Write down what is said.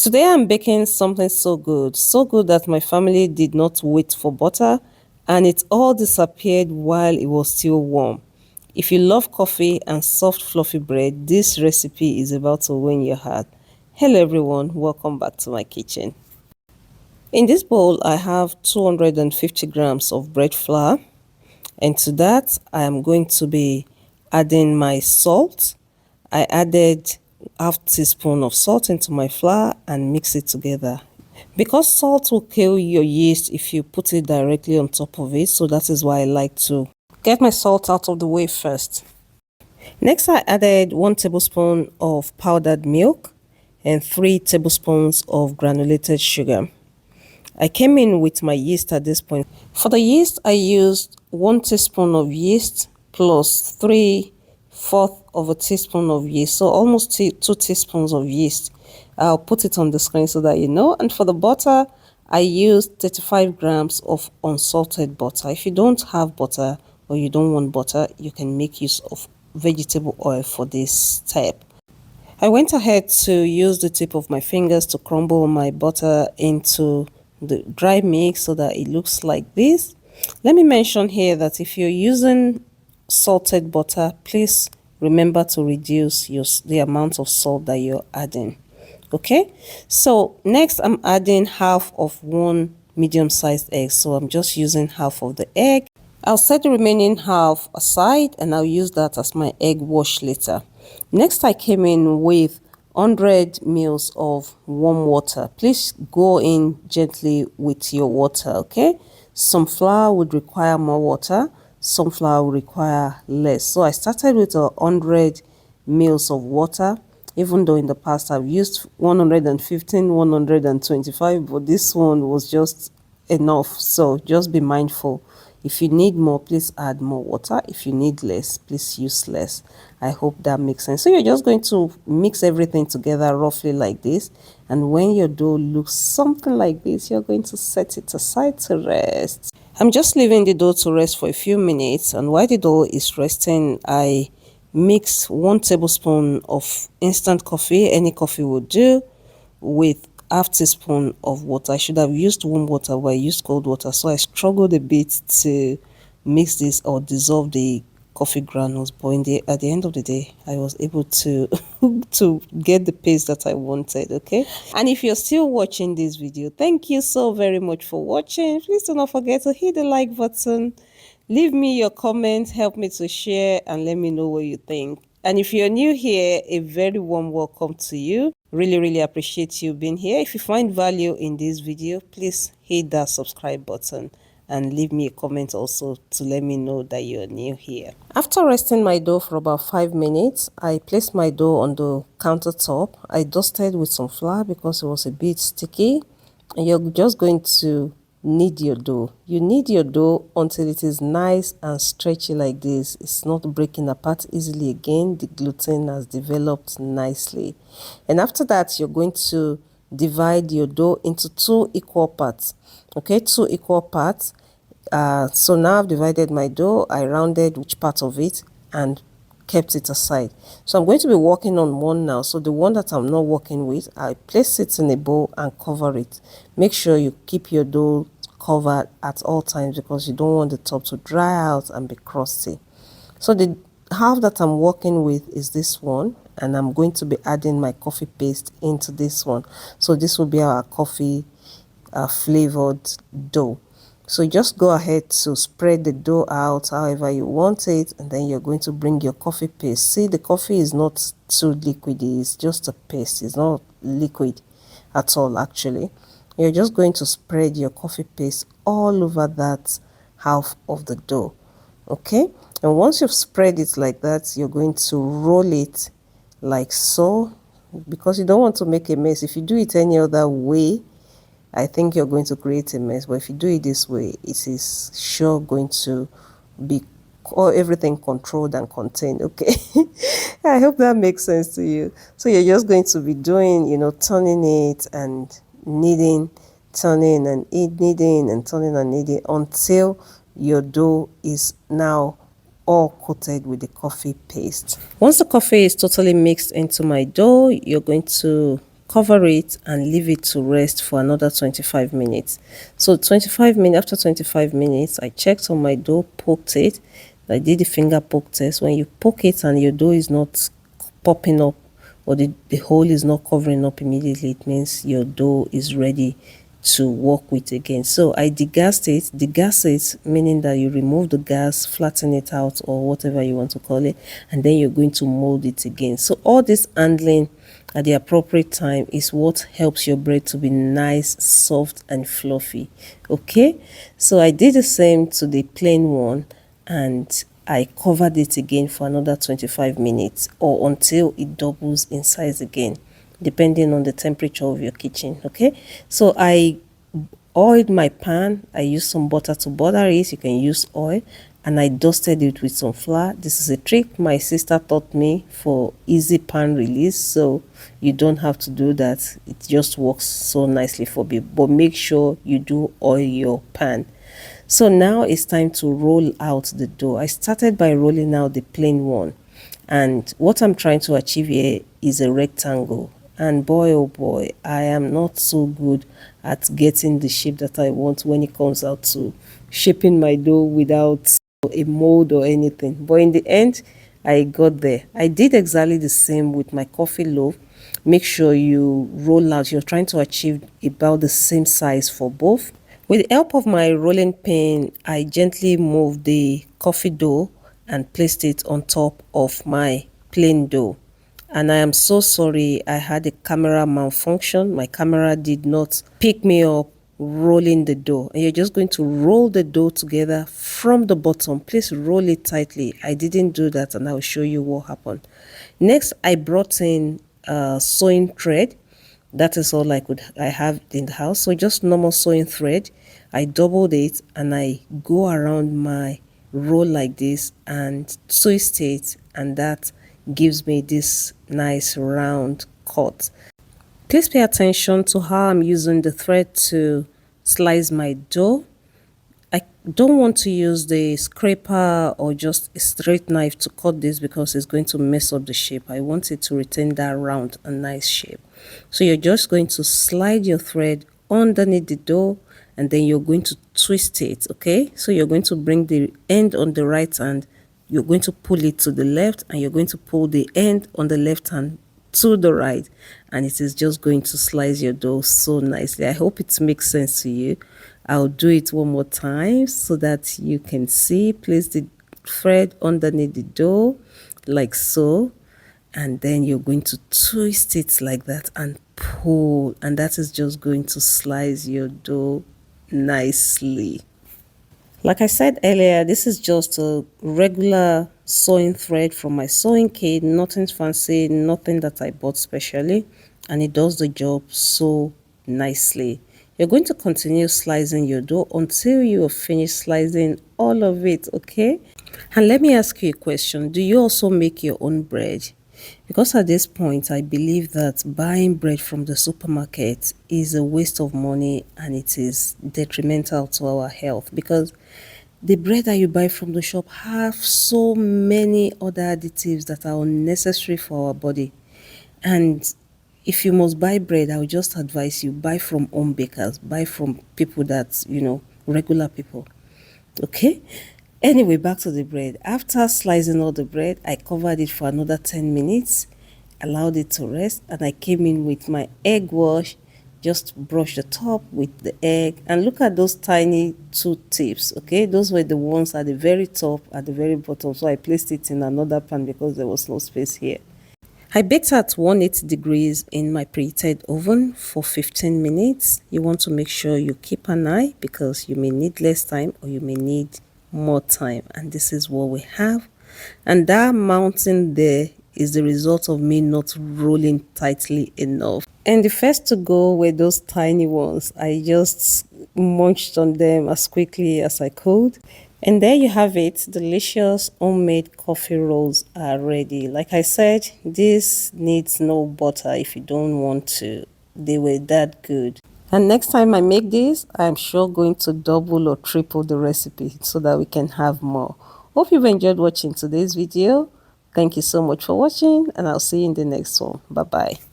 Today I'm baking something so good that my family did not wait for butter and it all disappeared while it was still warm. If you love coffee and soft fluffy bread, this recipe is about to win your heart. Hello everyone, welcome back to my kitchen. In this bowl I have 250 grams of bread flour, and to that I am going to be adding my salt. I added half teaspoon of salt into my flour and mix it together. Because salt will kill your yeast if you put it directly on top of it, so that is why I like to get my salt out of the way first. Next I added 1 tablespoon of powdered milk and 3 tablespoons of granulated sugar. I came in with my yeast at this point. For the yeast I used 1 teaspoon of yeast plus 3/4 of a teaspoon of yeast, so almost 2 teaspoons of yeast. I'll put it on the screen so that you know. And for the butter, I used 35 grams of unsalted butter. If you don't have butter or you don't want butter, you can make use of vegetable oil for this step. I went ahead to use the tip of my fingers to crumble my butter into the dry mix so that it looks like this. Let me mention here that if you're using salted butter, please remember to reduce the amount of salt that you're adding. Okay, so next I'm adding half of 1 medium-sized egg, so I'm just using half of the egg. I'll set the remaining half aside and I'll use that as my egg wash later. Next I came in with 100 ml of warm water. Please go in gently with your water, okay? Some flour would require more water, some flour would require less. So I started with 100 ml of water, even though in the past I've used 115, 125, but this one was just enough. So just be mindful. If you need more, please add more water. If you need less, please use less. I hope that makes sense. So you're just going to mix everything together roughly like this. And when your dough looks something like this, you're going to set it aside to rest. I'm just leaving the dough to rest for a few minutes. And while the dough is resting, I mix 1 tablespoon of instant coffee, any coffee will do, with half teaspoon of water. I should have used warm water, but I used cold water, so I struggled a bit to mix this or dissolve the coffee granules, but at the end of the day I was able to to get the paste that I wanted. Okay, and if you're still watching this video, thank you so very much for watching. Please do not forget to hit the like button, leave me your comments, help me to share, and let me know what you think. And if you're new here, a very warm welcome to you. Really appreciate you being here. If you find value in this video, please hit that subscribe button and leave me a comment also to let me know that you're new here. After resting my dough for about 5 minutes, I placed my dough on the countertop. I dusted with some flour because it was a bit sticky. And you're just going to knead your dough. You knead your dough until it is nice and stretchy like this. It's not breaking apart easily again. The gluten has developed nicely. And after that, you're going to divide your dough into 2 equal parts. Okay, 2 equal parts. So now I've divided my dough. I rounded each part of it and kept it aside. So I'm going to be working on one now. So the one that I'm not working with, I place it in a bowl and cover it. Make sure you keep your dough covered at all times because you don't want the top to dry out and be crusty. So the half that I'm working with is this one, and I'm going to be adding my coffee paste into this one. So this will be our coffee flavored dough. So just go ahead to spread the dough out however you want it, and then you're going to bring your coffee paste. See, the coffee is not too liquidy, it's just a paste. It's not liquid at all actually. You're just going to spread your coffee paste all over that half of the dough. Okay, and once you've spread it like that, you're going to roll it like so, because you don't want to make a mess. If you do it any other way, I think you're going to create a mess, but if you do it this way, it is sure going to be everything controlled and contained. Okay, I hope that makes sense to you. So you're just going to be doing, turning it and kneading, turning and kneading and turning and kneading until your dough is now all coated with the coffee paste. Once the coffee is totally mixed into my dough, you're going to cover it and leave it to rest for another 25 minutes. So 25 minutes, after 25 minutes, I checked on my dough, poked it. I did the finger poke test. When you poke it and your dough is not popping up, or the hole is not covering up immediately, it means your dough is ready to work with again. So I degassed it. Degass it meaning that you remove the gas, flatten it out, or whatever you want to call it, and then you're going to mold it again. So all this handling at the appropriate time is what helps your bread to be nice, soft, and fluffy. Okay, so I did the same to the plain one, and I covered it again for another 25 minutes or until it doubles in size again, depending on the temperature of your kitchen. Okay, so I oiled my pan. I used some butter to butter it. You can use oil, and I dusted it with some flour. This is a trick my sister taught me for easy pan release, so you don't have to do that. It just works so nicely for me, but make sure you do oil your pan. So now it's time to roll out the dough. I started by rolling out the plain one, and what I'm trying to achieve here is a rectangle. And boy, oh boy, I am not so good at getting the shape that I want when it comes out to shaping my dough without a mold or anything. But in the end, I got there. I did exactly the same with my coffee loaf. Make sure you roll out. You're trying to achieve about the same size for both. With the help of my rolling pin, I gently moved the coffee dough and placed it on top of my plain dough. And I am so sorry, I had a camera malfunction. My camera did not pick me up rolling the dough. And you're just going to roll the dough together from the bottom. Please roll it tightly. I didn't do that, and I'll show you what happened. Next, I brought in sewing thread. That is all I have in the house. So just normal sewing thread. I doubled it and I go around my roll like this and twist it, and that gives me this nice round cut. Please pay attention to how I'm using the thread to slice my dough. I don't want to use the scraper or just a straight knife to cut this because it's going to mess up the shape. I want it to retain that round and nice shape. So you're just going to slide your thread underneath the dough, and then you're going to twist it. Okay, so you're going to bring the end on the right hand, you're going to pull it to the left, and you're going to pull the end on the left hand to the right, and it is just going to slice your dough so nicely. I hope it makes sense to you. I'll do it one more time so that you can see. Place the thread underneath the dough like so, and then you're going to twist it like that and pull, and that is just going to slice your dough nicely. Like I said earlier, this is just a regular sewing thread from my sewing kit. Nothing fancy, nothing that I bought specially, and it does the job so nicely. You're going to continue slicing your dough until you have finished slicing all of it, okay? And let me ask you a question. Do you also make your own bread? Because at this point, I believe that buying bread from the supermarket is a waste of money, and it is detrimental to our health, because the bread that you buy from the shop have so many other additives that are unnecessary for our body. And if you must buy bread, I would just advise you buy from home bakers, buy from people that, regular people. Okay? Anyway, back to the bread. After slicing all the bread, I covered it for another 10 minutes, allowed it to rest, and I came in with my egg wash, just brush the top with the egg, and look at those tiny two tips, okay? Those were the ones at the very top, at the very bottom, so I placed it in another pan because there was no space here. I baked at 180 degrees in my preheated oven for 15 minutes. You want to make sure you keep an eye because you may need less time or you may need more time. And this is what we have. And that mountain there is the result of me not rolling tightly enough. And the first to go were those tiny ones. I just munched on them as quickly as I could. And there you have it. Delicious homemade coffee rolls are ready. Like I said, this needs no butter if you don't want to. They were that good. And next time I make this, I'm sure going to double or triple the recipe so that we can have more. Hope you've enjoyed watching today's video. Thank you so much for watching, and I'll see you in the next one. Bye-bye.